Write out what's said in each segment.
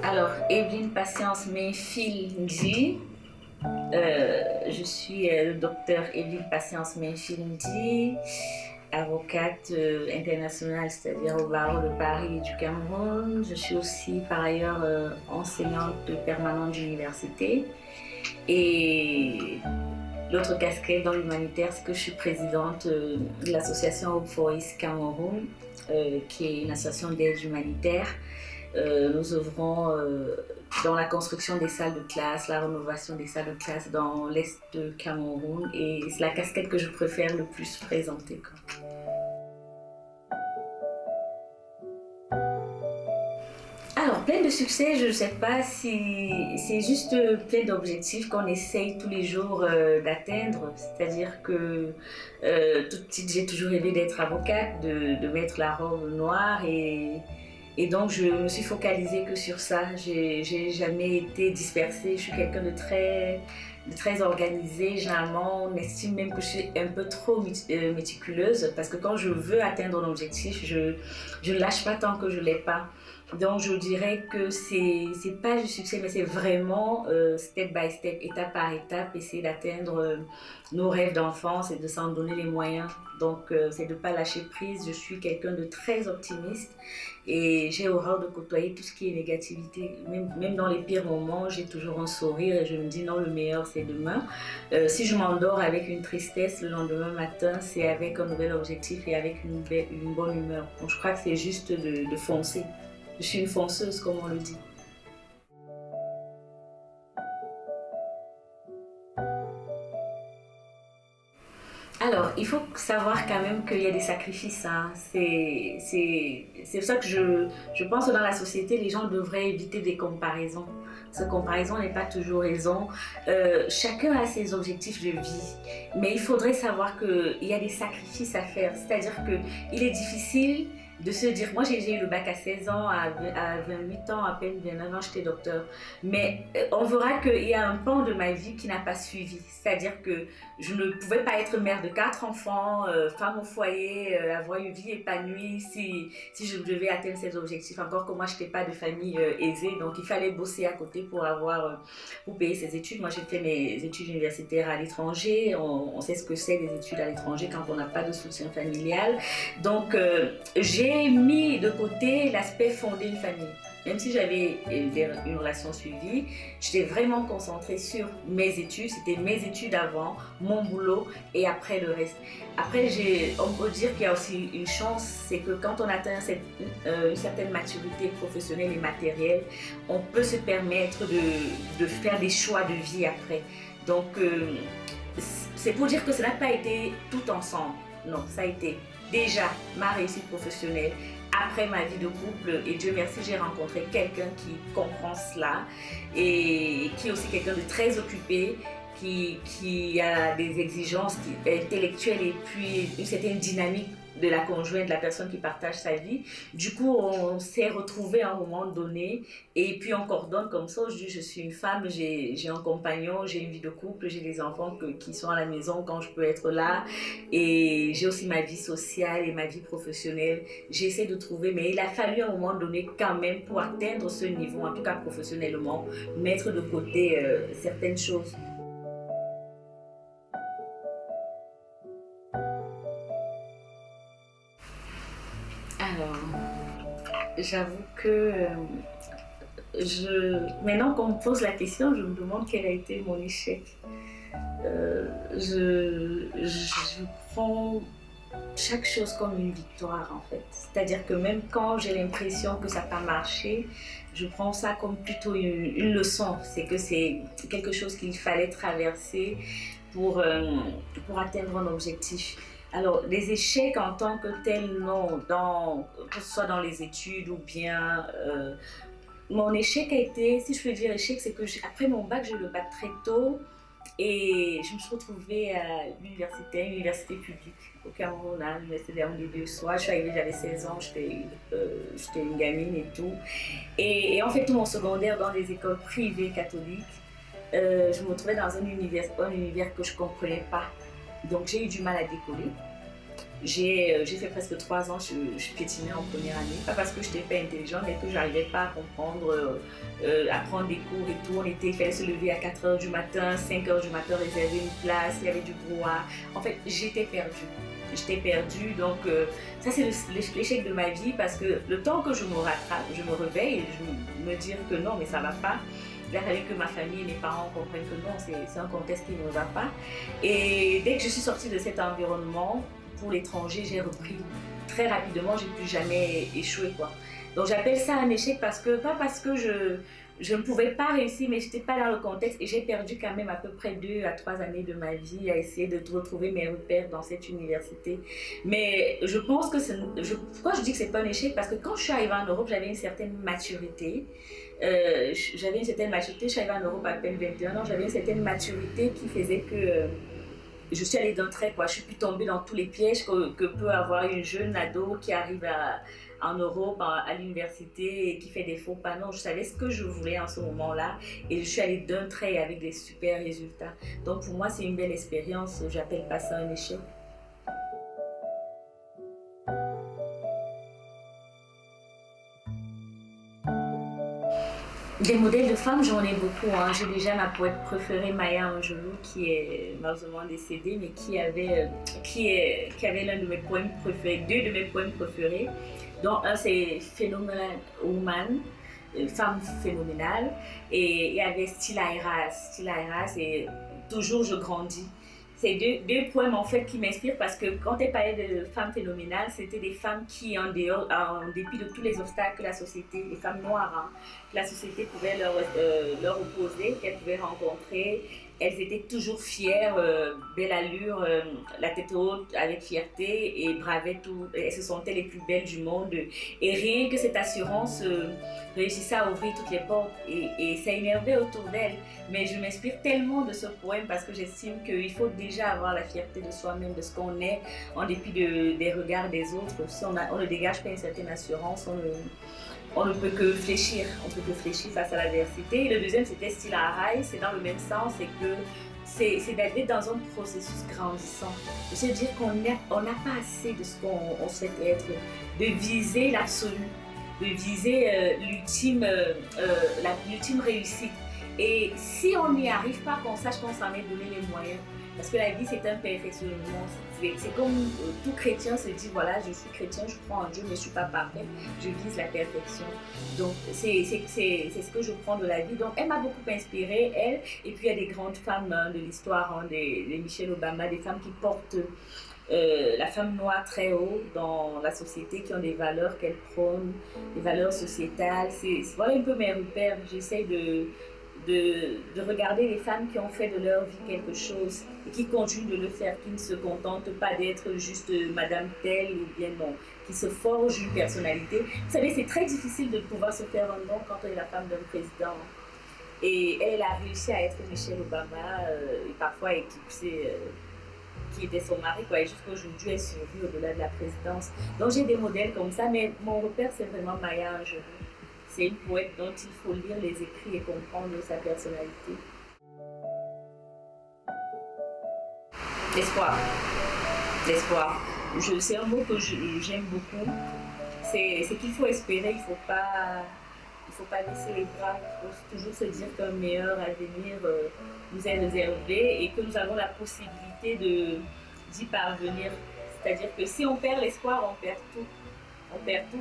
Alors, Evelyne Patience Mainfil Ndi. Je suis le docteur Evelyne Patience Mainfil Ndi, avocate internationale, c'est-à-dire au barreau de Paris et du Cameroun. Je suis aussi par ailleurs enseignante permanente d'université. Et l'autre casquette dans l'humanitaire, c'est que je suis présidente de l'association Hope for East Cameroun, qui est une association d'aide humanitaire. Nous œuvrons dans la construction des salles de classe, la rénovation des salles de classe dans l'est de Cameroun, et c'est la casquette que je préfère le plus présenter. Alors, plein de succès, je ne sais pas si c'est juste plein d'objectifs qu'on essaye tous les jours d'atteindre. C'est-à-dire que toute petite, j'ai toujours rêvé d'être avocate, de mettre la robe noire et donc je me suis focalisée que sur ça. J'ai jamais été dispersée. Je suis quelqu'un de très organisé. Généralement, on estime même que je suis un peu trop méticuleuse parce que quand je veux atteindre un objectif, je ne lâche pas tant que je ne l'ai pas. Donc je dirais que c'est pas du succès, mais c'est vraiment step by step, étape par étape, essayer d'atteindre nos rêves d'enfance et de s'en donner les moyens. Donc c'est de ne pas lâcher prise. Je suis quelqu'un de très optimiste et j'ai horreur de côtoyer tout ce qui est négativité. Même dans les pires moments, j'ai toujours un sourire et je me dis non, le meilleur c'est demain. Si je m'endors avec une tristesse, le lendemain matin, c'est avec un nouvel objectif et avec une bonne humeur. Donc je crois que c'est juste de foncer. Je suis une fonceuse, comme on le dit. Alors, il faut savoir quand même qu'il y a des sacrifices. Hein. C'est pour ça que je pense que dans la société, les gens devraient éviter des comparaisons. Cette comparaison n'est pas toujours raison. Chacun a ses objectifs de vie. Mais il faudrait savoir qu'il y a des sacrifices à faire. C'est-à-dire qu'il est difficile de se dire, moi j'ai eu le bac à 16 ans, à 28 ans, à peine 29 ans, j'étais docteur. Mais on verra qu'il y a un pan de ma vie qui n'a pas suivi. C'est-à-dire que je ne pouvais pas être mère de 4 enfants, femme au foyer, avoir une vie épanouie si je devais atteindre ces objectifs. Encore que moi, je n'étais pas de famille aisée, donc il fallait bosser à côté pour payer ses études. Moi, j'ai fait mes études universitaires à l'étranger. On sait ce que c'est des études à l'étranger quand on n'a pas de soutien familial. Donc, j'ai mis de côté l'aspect fonder une famille. Même si j'avais une relation suivie, j'étais vraiment concentrée sur mes études. C'était mes études avant, mon boulot et après le reste. Après, on peut dire qu'il y a aussi une chance, c'est que quand on atteint une certaine maturité professionnelle et matérielle, on peut se permettre de faire des choix de vie après. Donc, c'est pour dire que ça n'a pas été tout ensemble. Non, ça a été déjà ma réussite professionnelle, après ma vie de couple, et Dieu merci, j'ai rencontré quelqu'un qui comprend cela et qui est aussi quelqu'un de très occupé, qui a des exigences intellectuelles et puis une certaine dynamique de la conjointe, de la personne qui partage sa vie. Du coup, on s'est retrouvés à un moment donné et puis on coordonne comme ça. Je suis une femme, j'ai un compagnon, j'ai une vie de couple, j'ai des enfants qui sont à la maison quand je peux être là et j'ai aussi ma vie sociale et ma vie professionnelle. J'essaie de trouver, mais il a fallu à un moment donné quand même pour atteindre ce niveau, en tout cas professionnellement, mettre de côté certaines choses. Alors, j'avoue que maintenant qu'on me pose la question, je me demande quel a été mon échec. Je prends chaque chose comme une victoire en fait. C'est-à-dire que même quand j'ai l'impression que ça n'a pas marché, je prends ça comme plutôt une leçon. C'est que c'est quelque chose qu'il fallait traverser pour atteindre un objectif. Alors, les échecs en tant que tels, non, que ce soit dans les études ou bien... mon échec a été, si je peux dire échec, c'est que après mon bac, j'ai eu le bac très tôt et je me suis retrouvée à l'université publique au Cameroun, à l'université d'Yaoundé Soir. Je suis arrivée, j'avais 16 ans, j'étais une gamine et tout. Et en fait, tout mon secondaire dans des écoles privées catholiques, je me retrouvais dans un univers que je ne comprenais pas. Donc j'ai eu du mal à décoller. J'ai fait presque 3 ans, je piétinais en première année. Pas parce que je n'étais pas intelligente, mais que je n'arrivais pas à comprendre, à prendre des cours et tout. Il fallait se lever à 4 heures du matin, 5 heures du matin, réserver une place, il y avait du brouhaha. En fait, j'étais perdue. J'étais perdue, donc ça c'est l'échec de ma vie parce que le temps que je me rattrape, je me réveille et je me dis que non, mais ça ne va pas. Il a fallu que ma famille et mes parents comprennent que non, c'est un contexte qui ne va pas. Et dès que je suis sortie de cet environnement, pour l'étranger, j'ai repris très rapidement, j'ai plus jamais échoué, quoi. Donc j'appelle ça un échec pas parce que je ne pouvais pas réussir, mais je n'étais pas dans le contexte et j'ai perdu quand même à peu près 2 à 3 années de ma vie à essayer de retrouver mes repères dans cette université. Mais je pense que pourquoi je dis que c'est pas un échec? Parce que quand je suis arrivée en Europe, j'avais une certaine maturité. Je suis arrivée en Europe à peine 21 ans, j'avais une certaine maturité qui faisait que je suis allée d'un trait, quoi. Je suis plus tombée dans tous les pièges que peut avoir une jeune ado qui arrive en Europe, à l'université et qui fait des faux pas. Non, je savais ce que je voulais en ce moment-là et je suis allée d'un trait avec des super résultats. Donc pour moi, c'est une belle expérience. J'appelle pas ça un échec. Des modèles de femmes, j'en ai beaucoup. Hein. J'ai déjà ma poète préférée, Maya Angelou, qui est malheureusement décédée, mais qui avait l'un de mes poèmes préférés, 2 de mes poèmes préférés, dont un c'est Phenomenal Woman, femme phénoménale, et il y avait Stila Eras. Stila Eras et Toujours je grandis. C'est deux poèmes en fait qui m'inspirent parce que quand elle parlait de femmes phénoménales, c'était des femmes qui, en dépit de tous les obstacles que la société, les femmes noires, hein, que la société pouvait leur opposer, qu'elles pouvaient rencontrer, elles étaient toujours fières, belle allure, la tête haute, avec fierté et bravaient tout. Elles se sentaient les plus belles du monde. Et rien que cette assurance réussissait à ouvrir toutes les portes et ça énervait autour d'elles. Mais je m'inspire tellement de ce poème parce que j'estime qu'il faut déjà avoir la fierté de soi-même, de ce qu'on est, en dépit des regards des autres. Si on ne dégage pas une certaine assurance, on ne peut que fléchir, face à l'adversité. Et le deuxième, c'était Stila Arai, c'est dans le même sens, c'est d'être dans un processus grandissant, de se dire qu'on n'a pas assez de ce qu'on souhaite être, de viser l'absolu, de viser l'ultime réussite. Et si on n'y arrive pas, qu'on sache qu'on s'en est donné les moyens. Parce que la vie, c'est un perfectionnement. C'est comme tout chrétien se dit, voilà, je suis chrétien, je crois en Dieu, mais je ne suis pas parfait, je vise la perfection. Donc, c'est ce que je prends de la vie. Donc, elle m'a beaucoup inspirée, elle. Et puis, il y a des grandes femmes de l'histoire, des Michelle Obama, des femmes qui portent la femme noire très haut dans la société, qui ont des valeurs qu'elles prônent, des valeurs sociétales. Voilà un peu mes repères. J'essaie de regarder les femmes qui ont fait de leur vie quelque chose et qui continuent de le faire, qui ne se contentent pas d'être juste madame telle ou bien non, qui se forgent une personnalité. Vous savez, c'est très difficile de pouvoir se faire un nom quand on est la femme d'un président. Et elle a réussi à être Michelle Obama et parfois éclipsée qui était son mari, quoi, et jusqu'aujourd'hui elle survit au-delà de la présidence. Donc j'ai des modèles comme ça, mais mon repère c'est vraiment Maya Angelou. C'est une poète dont il faut lire les écrits et comprendre sa personnalité. L'espoir. L'espoir. C'est un mot que j'aime beaucoup. C'est qu'il faut espérer, il faut pas baisser les bras, il faut toujours se dire qu'un meilleur avenir nous est réservé et que nous avons la possibilité d'y parvenir. C'est-à-dire que si on perd l'espoir, on perd tout.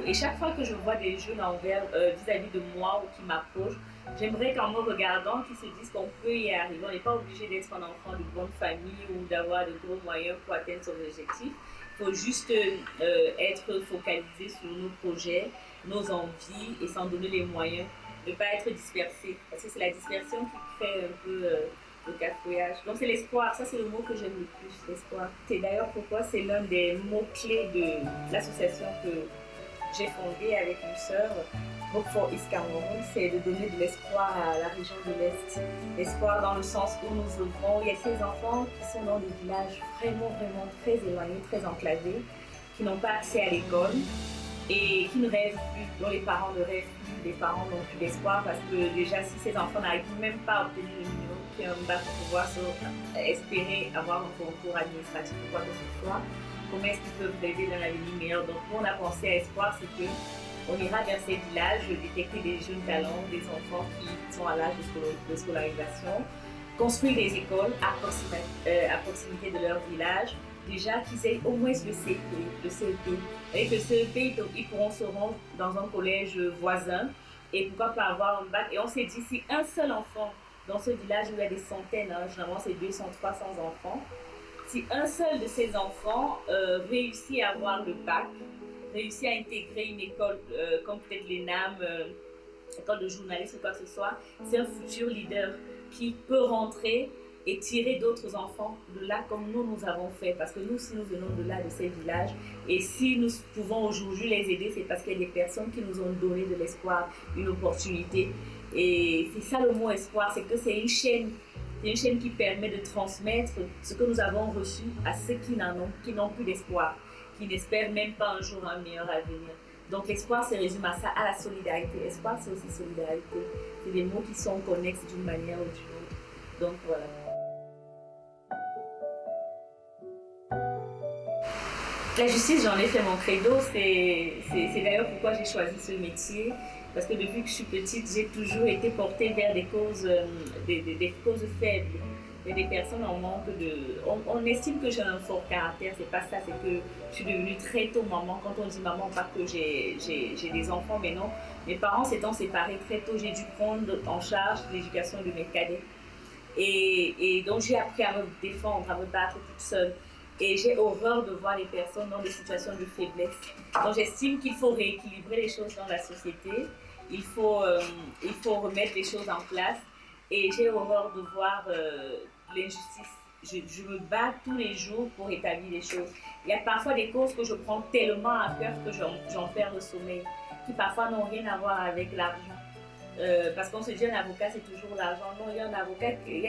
Et chaque fois que je vois des jeunes vis-à-vis de moi ou qui m'approchent, j'aimerais qu'en me regardant, qu'ils se disent qu'on peut y arriver. On n'est pas obligé d'être un enfant de bonne famille ou d'avoir de gros moyens pour atteindre son objectif. Il faut juste être focalisé sur nos projets, nos envies et s'en donner les moyens. Ne pas être dispersé. Parce que c'est la dispersion qui crée un peu le cafouillage. Donc c'est l'espoir. Ça, c'est le mot que j'aime le plus, l'espoir. C'est d'ailleurs pourquoi c'est l'un des mots-clés de l'association que j'ai fondée avec une sœur, Hope for East Cameroun, c'est de donner de l'espoir à la région de l'Est. L'espoir dans le sens où nous œuvrons. Il y a ces enfants qui sont dans des villages vraiment très éloignés, très enclavés, qui n'ont pas accès à l'école et qui ne rêvent plus, dont les parents ne rêvent plus, les parents n'ont plus d'espoir parce que déjà si ces enfants n'arrivent même pas à obtenir le minimum qui est un bac pour pouvoir espérer avoir un concours administratif ou quoi que ce soit, comment est-ce qu'ils peuvent rêver d'un avenir meilleur. Donc nous, on a pensé à Espoir, c'est que on ira vers ces villages, détecter des jeunes talents, des enfants qui sont à l'âge de scolarisation, construire des écoles à proximité de leur village, déjà qu'ils aient au moins le CEP. Le CEP. Avec le CEP, ils pourront se rendre dans un collège voisin et pourquoi pas avoir un bac. Et on s'est dit, si un seul enfant dans ce village où il y a des centaines, hein, généralement c'est 200, 300 enfants, si un seul de ces enfants réussit à avoir le bac, réussit à intégrer une école comme peut-être l'ENAM, école de journalisme ou quoi que ce soit, c'est un futur leader qui peut rentrer et tirer d'autres enfants de là comme nous avons fait. Parce que nous, si nous venons de là, de ces villages, et si nous pouvons aujourd'hui les aider, c'est parce qu'il y a des personnes qui nous ont donné de l'espoir, une opportunité. Et c'est ça le mot espoir, c'est que c'est une chaîne. C'est une chaîne qui permet de transmettre ce que nous avons reçu à ceux qui n'ont plus d'espoir, qui n'espèrent même pas un jour un meilleur avenir. Donc l'espoir se résume à ça, à la solidarité. Espoir, c'est aussi solidarité. C'est des mots qui sont connexes d'une manière ou d'une autre. Donc voilà. La justice, j'en ai fait mon credo. C'est d'ailleurs pourquoi j'ai choisi ce métier. Parce que depuis que je suis petite, j'ai toujours été portée vers des causes, des causes faibles. Il y a des personnes en manque de... On estime que j'ai un fort caractère, c'est pas ça, c'est que je suis devenue très tôt maman. Quand on dit maman, pas que j'ai des enfants, mais non. Mes parents s'étant séparés très tôt, j'ai dû prendre en charge l'éducation de mes cadets. Et donc j'ai appris à me défendre, à me battre toute seule. Et j'ai horreur de voir les personnes dans des situations de faiblesse. Donc j'estime qu'il faut rééquilibrer les choses dans la société. Il faut remettre les choses en place. Et j'ai horreur de voir l'injustice. Je me bats tous les jours pour établir les choses. Il y a parfois des causes que je prends tellement à cœur que j'en perds le sommeil, qui parfois n'ont rien à voir avec l'argent. Parce qu'on se dit un avocat c'est toujours l'argent. Non, il y a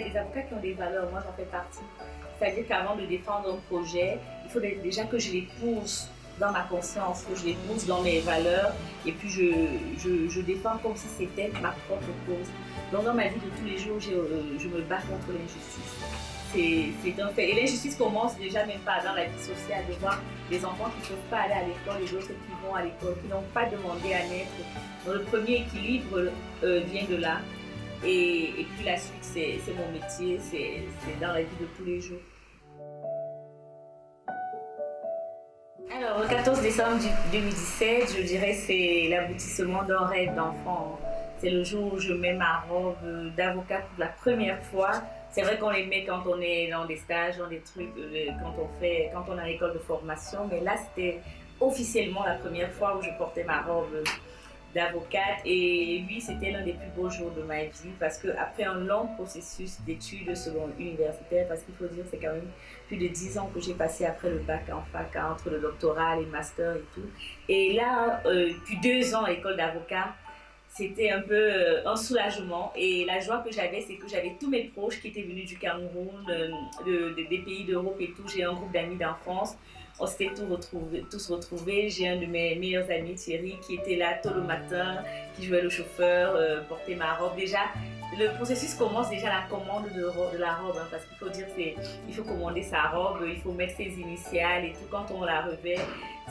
des avocats qui ont des valeurs, moi j'en fais partie. C'est-à-dire qu'avant de défendre un projet, il faut déjà que je les pousse dans ma conscience, que je les pousse dans mes valeurs et puis je défends comme si c'était ma propre cause. Donc dans ma vie de tous les jours, je me bats contre l'injustice. C'est un fait. Et l'injustice commence déjà même pas dans la vie sociale, de voir des enfants qui ne peuvent pas aller à l'école et d'autres qui vont à l'école, qui n'ont pas demandé à naître. Donc le premier équilibre vient de là. Et puis la suite, c'est mon métier, c'est dans la vie de tous les jours. Alors, le 14 décembre 2017, je dirais c'est l'aboutissement d'un rêve d'enfant. C'est le jour où je mets ma robe d'avocat pour la première fois. C'est vrai qu'on les met quand on est dans des stages, dans des trucs, quand on est à l'école de formation, mais là c'était officiellement la première fois où je portais ma robe d'avocate et oui, c'était l'un des plus beaux jours de ma vie parce qu'après un long processus d'études universitaires, parce qu'il faut dire c'est quand même plus de 10 ans que j'ai passé après le bac en fac, entre le doctorat, les masters et tout. Et là, depuis 2 ans à l'école d'avocat, c'était un peu un soulagement et la joie que j'avais, c'est que j'avais tous mes proches qui étaient venus du Cameroun, des pays d'Europe et tout. J'ai un groupe d'amis d'enfance. On s'était tous retrouvés. J'ai un de mes meilleurs amis, Thierry, qui était là tôt le matin, qui jouait le chauffeur, portait ma robe. Déjà, le processus commence déjà à la commande de la robe, hein, parce qu'il faut dire il faut commander sa robe, il faut mettre ses initiales et tout. Quand on la revêt,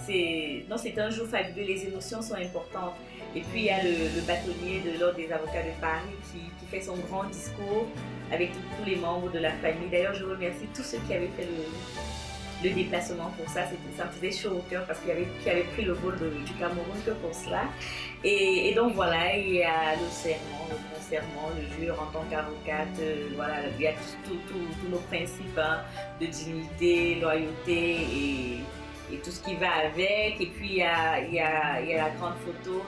c'est un jour fabuleux. Les émotions sont importantes. Et puis il y a le bâtonnier de l'Ordre des avocats de Paris qui fait son grand discours avec tous les membres de la famille. D'ailleurs, je remercie tous ceux qui avaient fait le déplacement pour ça. Ça me faisait chaud au cœur parce qu'il y avait pris le vol du Cameroun que pour cela. Et donc voilà, il y a le serment, le grand serment, le jure en tant qu'avocate. Voilà, il y a tous nos principes, hein, de dignité, loyauté et tout ce qui va avec. Et puis il y a la grande photo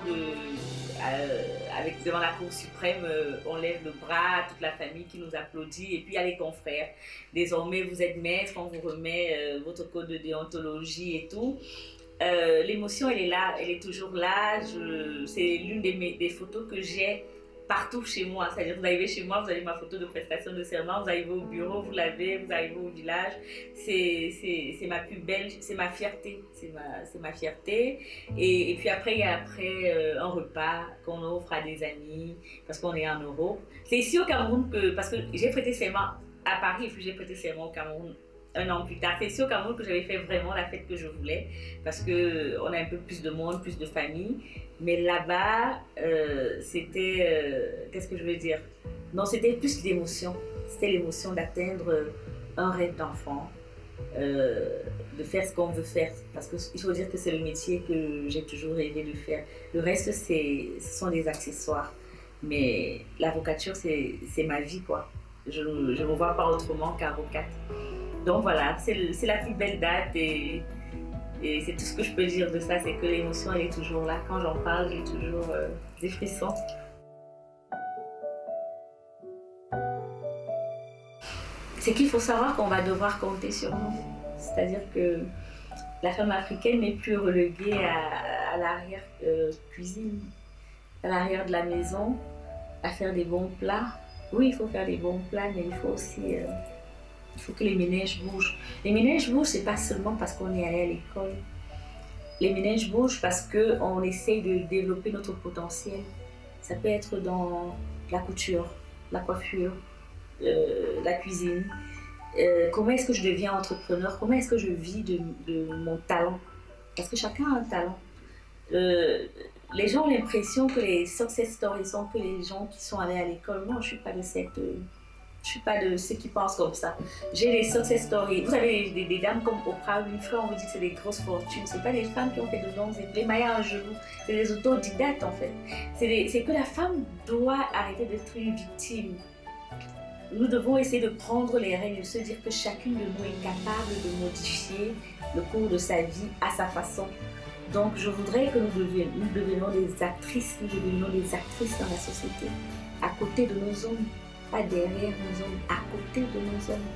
avec devant la Cour suprême, on lève le bras, toute la famille qui nous applaudit. Et puis il y a les confrères. Désormais vous êtes maître, on vous remet votre code de déontologie et tout. L'émotion elle est là, elle est toujours là. C'est l'une des photos que j'ai partout chez moi. C'est-à-dire, vous arrivez chez moi, vous avez ma photo de prestation de serment, vous arrivez au bureau, vous l'avez, vous arrivez au village. C'est ma plus belle, c'est ma fierté. C'est ma fierté. Et puis après, il y a un repas qu'on offre à des amis, parce qu'on est en Europe. C'est ici au Cameroun parce que j'ai prêté serment à Paris et puis j'ai prêté serment au Cameroun un an plus tard. C'est ici au Cameroun que j'avais fait vraiment la fête que je voulais parce qu'on a un peu plus de monde, plus de famille. Mais là-bas, qu'est-ce que je veux dire? Non, c'était plus l'émotion. C'était l'émotion d'atteindre un rêve d'enfant, de faire ce qu'on veut faire. Parce qu'il faut dire que c'est le métier que j'ai toujours rêvé de faire. Le reste, ce sont des accessoires. Mais l'avocature, c'est ma vie, quoi. Je ne me vois pas autrement qu'avocate. Donc voilà, c'est la plus belle date et c'est tout ce que je peux dire de ça, c'est que l'émotion, elle est toujours là. Quand j'en parle, j'ai toujours des frissons. C'est qu'il faut savoir qu'on va devoir compter sur nous. C'est-à-dire que la femme africaine n'est plus reléguée à l'arrière-cuisine, à l'arrière de la maison, à faire des bons plats. Oui, il faut faire des bons plats, mais il faut aussi il faut que les ménages bougent. Les ménages bougent, c'est pas seulement parce qu'on est allé à l'école. Les ménages bougent parce qu'on essaye de développer notre potentiel. Ça peut être dans la couture, la coiffure, la cuisine. Comment est-ce que je deviens entrepreneur? Comment est-ce que je vis de mon talent? Parce que chacun a un talent. Les gens ont l'impression que les success stories sont que les gens qui sont allés à l'école. Non, je suis pas de je suis pas de ceux qui pensent comme ça. J'ai les success stories. Vous avez des dames comme Oprah Winfrey, on vous dit que c'est des grosses fortunes. C'est pas des femmes qui ont fait de longues études, Maya Angelou. C'est des autodidactes en fait. C'est que la femme doit arrêter d'être une victime. Nous devons essayer de prendre les rênes et de se dire que chacune de nous est capable de modifier le cours de sa vie à sa façon. Donc je voudrais que nous devenions des actrices, nous devenions des actrices dans la société, à côté de nos hommes, pas derrière nos hommes, à côté de nos hommes.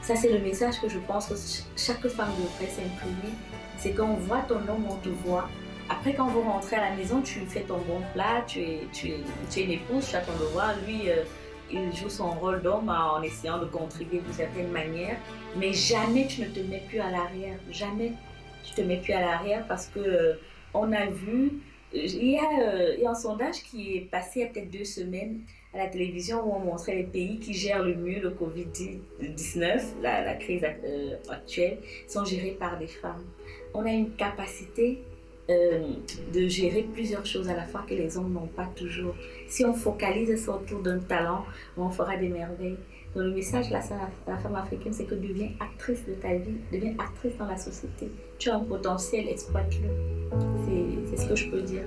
Ça c'est le message que je pense que chaque femme devrait s'imprimer, c'est qu'on voit ton homme, on te voit. Après quand vous rentrez à la maison, tu fais ton bon plat, tu es une épouse, tu attends de voir, lui il joue son rôle d'homme en essayant de contribuer d'une certaine manière, mais jamais tu ne te mets plus à l'arrière, jamais tu te mets plus à l'arrière parce que on a vu, il y a un sondage qui est passé il y a peut-être 2 semaines à la télévision où on montrait les pays qui gèrent le mieux le Covid-19, la crise actuelle, sont gérés par des femmes. On a une capacité de gérer plusieurs choses à la fois que les hommes n'ont pas toujours. Si on focalise sur autour d'un talent, on fera des merveilles. Donc le message là, à la femme africaine, c'est que deviens actrice de ta vie, deviens actrice dans la société. Tu as un potentiel, exploite-le. C'est ce que je peux dire.